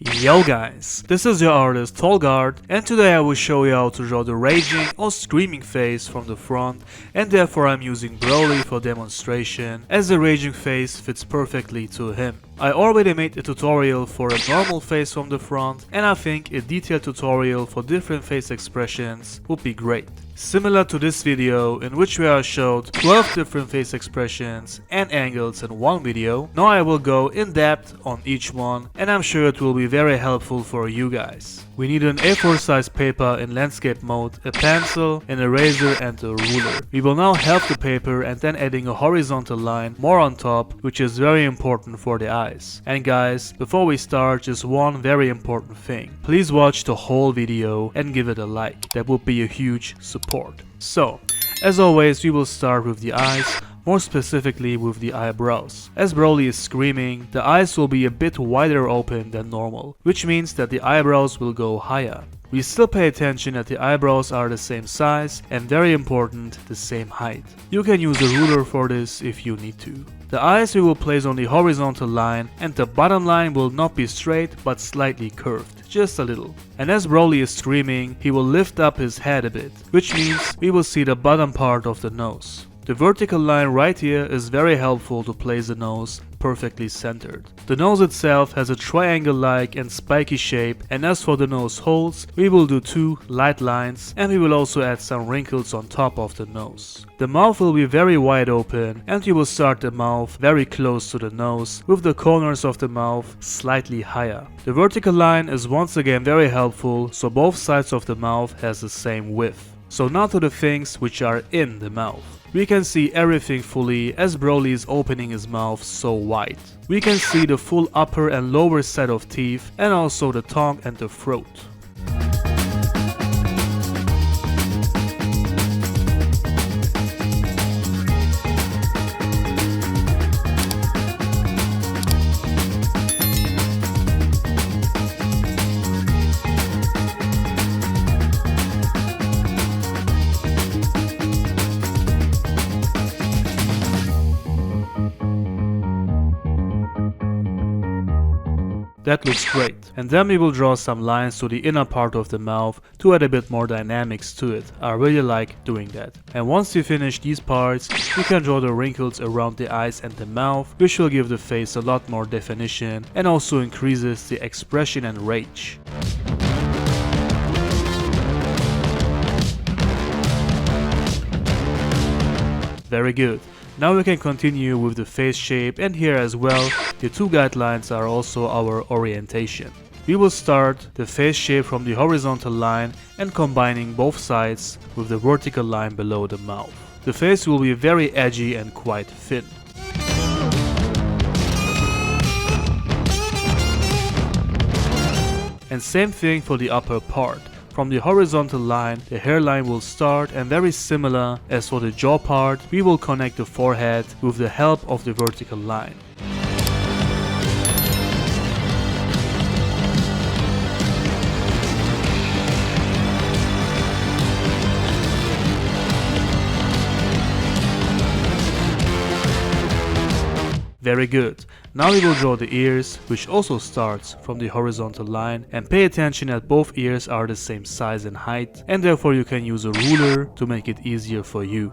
Yo guys, this is your artist Tolg, and today I will show you how to draw the raging or screaming face from the front, and therefore I'm using Broly for demonstration, as the raging face fits perfectly to him. I already made a tutorial for a normal face from the front, and I think a detailed tutorial for different face expressions would be great. Similar to this video, in which we are showed 12 different face expressions and angles in one video, now I will go in depth on each one, and I'm sure it will be very helpful for you guys. We need an A4 size paper in landscape mode, a pencil, an eraser and a ruler. We will now halve the paper and then adding a horizontal line more on top, which is very important for the eyes. And guys, before we start, just one very important thing. Please watch the whole video and give it a like. That would be a huge support. So, as always, we will start with the eyes, more specifically with the eyebrows. As Broly is screaming, the eyes will be a bit wider open than normal, which means that the eyebrows will go higher. We still pay attention that the eyebrows are the same size and, very important, the same height. You can use a ruler for this if you need to. The eyes we will place on the horizontal line, and the bottom line will not be straight but slightly curved, just a little. And as Broly is screaming, he will lift up his head a bit, which means we will see the bottom part of the nose. The vertical line right here is very helpful to place the nose perfectly centered. The nose itself has a triangle-like and spiky shape, and as for the nose holes, we will do two light lines, and we will also add some wrinkles on top of the nose. The mouth will be very wide open, and we will start the mouth very close to the nose, with the corners of the mouth slightly higher. The vertical line is once again very helpful, so both sides of the mouth has the same width. So now to the things which are in the mouth. We can see everything fully as Broly is opening his mouth so wide. We can see the full upper and lower set of teeth, and also the tongue and the throat. That looks great. And then we will draw some lines to the inner part of the mouth to add a bit more dynamics to it. I really like doing that. And once you finish these parts, you can draw the wrinkles around the eyes and the mouth, which will give the face a lot more definition and also increases the expression and rage. Very good. Now we can continue with the face shape, and here as well, the two guidelines are also our orientation. We will start the face shape from the horizontal line and combining both sides with the vertical line below the mouth. The face will be very edgy and quite thin. And same thing for the upper part. From the horizontal line, the hairline will start, and very similar as for the jaw part, we will connect the forehead with the help of the vertical line. Very good. Now we will draw the ears, which also starts from the horizontal line, and pay attention that both ears are the same size and height, and therefore you can use a ruler to make it easier for you.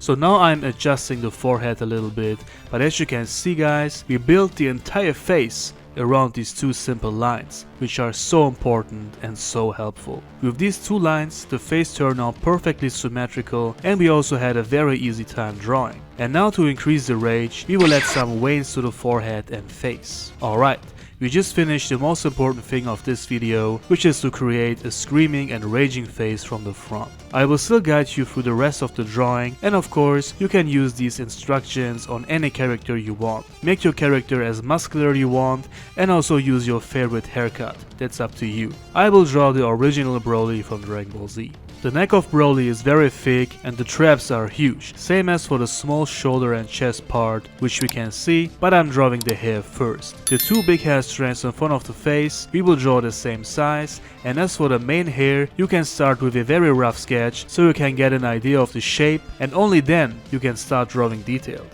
So now I'm adjusting the forehead a little bit, but as you can see guys, we built the entire face around these two simple lines, which are so important and so helpful. With these two lines, the face turned out perfectly symmetrical, and we also had a very easy time drawing. And now to increase the rage, we will add some veins to the forehead and face. Alright. We just finished the most important thing of this video, which is to create a screaming and raging face from the front. I will still guide you through the rest of the drawing, and of course you can use these instructions on any character you want. Make your character as muscular you want, and also use your favorite haircut, that's up to you. I will draw the original Broly from Dragon Ball Z. The neck of Broly is very thick and the traps are huge, same as for the small shoulder and chest part, which we can see, but I'm drawing the hair first. The two big hair strands in front of the face, we will draw the same size, and as for the main hair, you can start with a very rough sketch so you can get an idea of the shape, and only then you can start drawing detailed.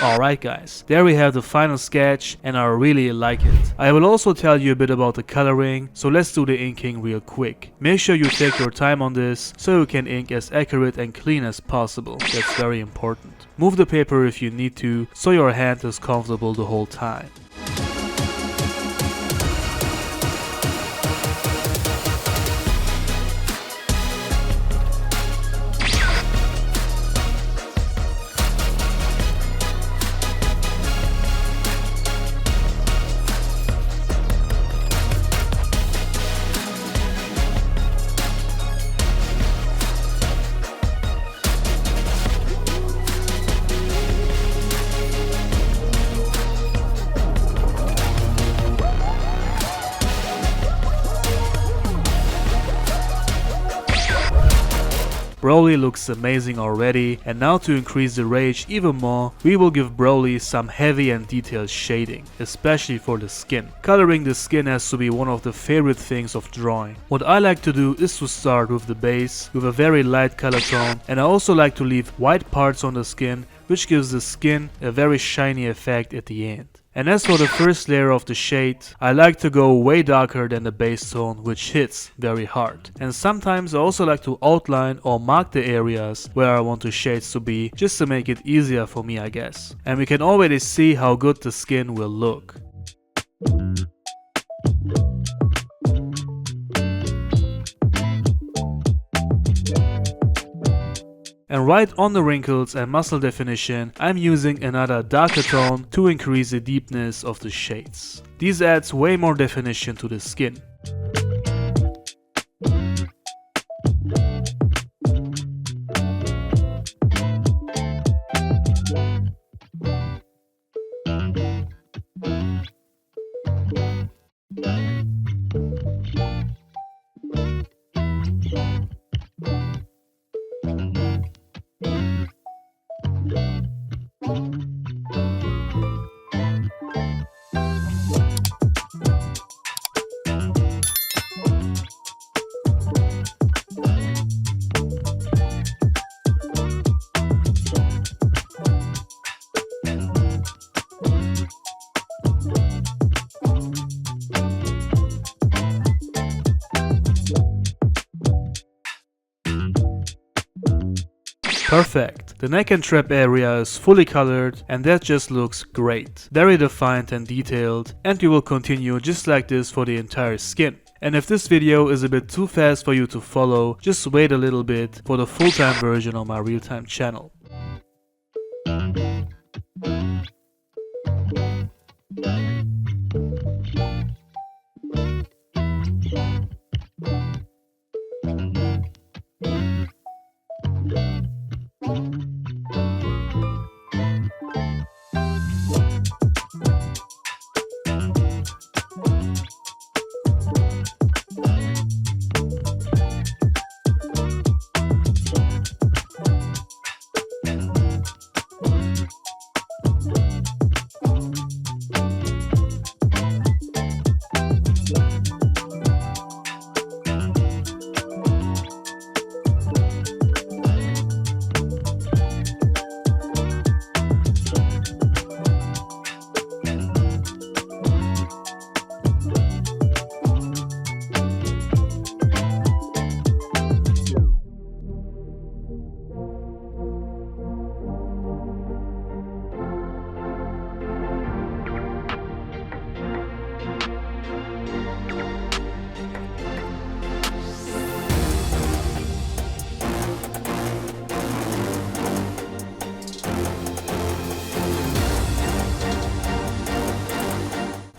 Alright guys, there we have the final sketch and I really like it. I will also tell you a bit about the coloring, so let's do the inking real quick. Make sure you take your time on this so you can ink as accurate and clean as possible, that's very important. Move the paper if you need to, so your hand is comfortable the whole time. Broly looks amazing already, and now to increase the rage even more, we will give Broly some heavy and detailed shading, especially for the skin. Coloring the skin has to be one of the favorite things of drawing. What I like to do is to start with the base with a very light color tone, and I also like to leave white parts on the skin which gives the skin a very shiny effect at the end. And as for the first layer of the shade, I like to go way darker than the base tone, which hits very hard. And sometimes I also like to outline or mark the areas where I want the shades to be, just to make it easier for me, I guess. And we can already see how good the skin will look. And right on the wrinkles and muscle definition, I'm using another darker tone to increase the deepness of the shades. This adds way more definition to the skin. Perfect. The neck and trap area is fully colored and that just looks great. Very defined and detailed, and we will continue just like this for the entire skin. And if this video is a bit too fast for you to follow, just wait a little bit for the full-time version on my real-time channel.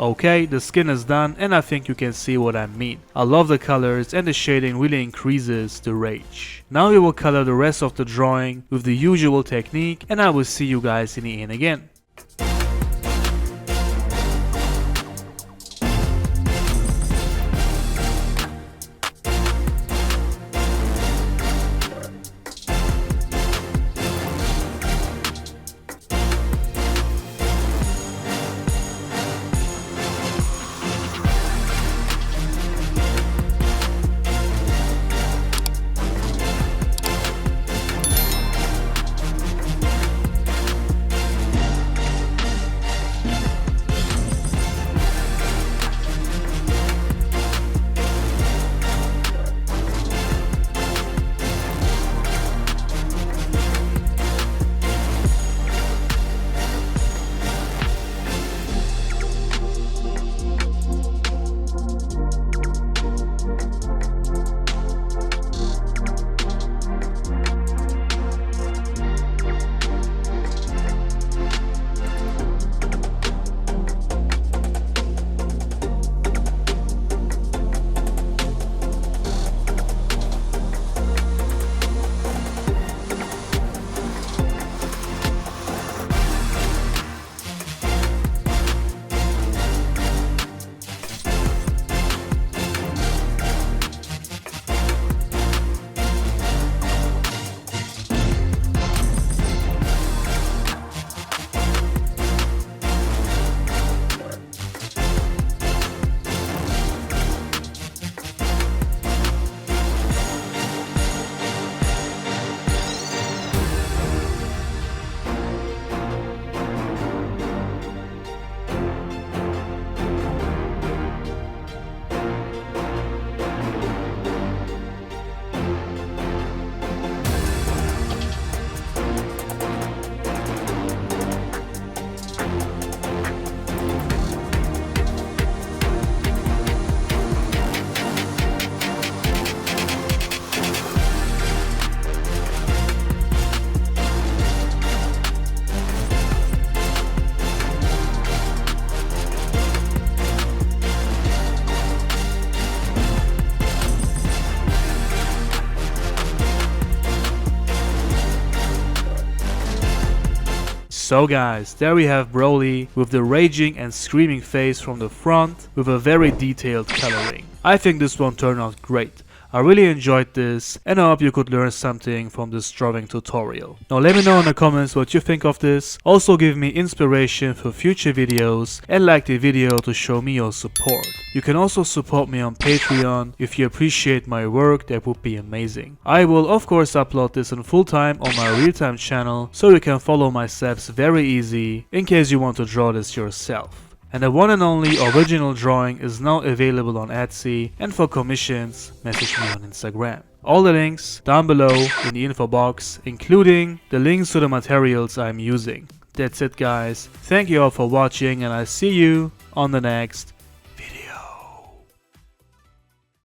Okay, the skin is done and I think you can see what I mean. I love the colors and the shading really increases the rage. Now we will color the rest of the drawing with the usual technique and I will see you guys in the end again. So guys, there we have Broly with the raging and screaming face from the front with a very detailed coloring. I think this one turned out great. I really enjoyed this and I hope you could learn something from this drawing tutorial. Now let me know in the comments what you think of this. Also give me inspiration for future videos and like the video to show me your support. You can also support me on Patreon. If you appreciate my work, that would be amazing. I will of course upload this in full time on my real-time channel so you can follow my steps very easy in case you want to draw this yourself. And the one and only original drawing is now available on Etsy, and for commissions, message me on Instagram. All the links down below in the info box, including the links to the materials I'm using. That's it guys, thank you all for watching and I see you on the next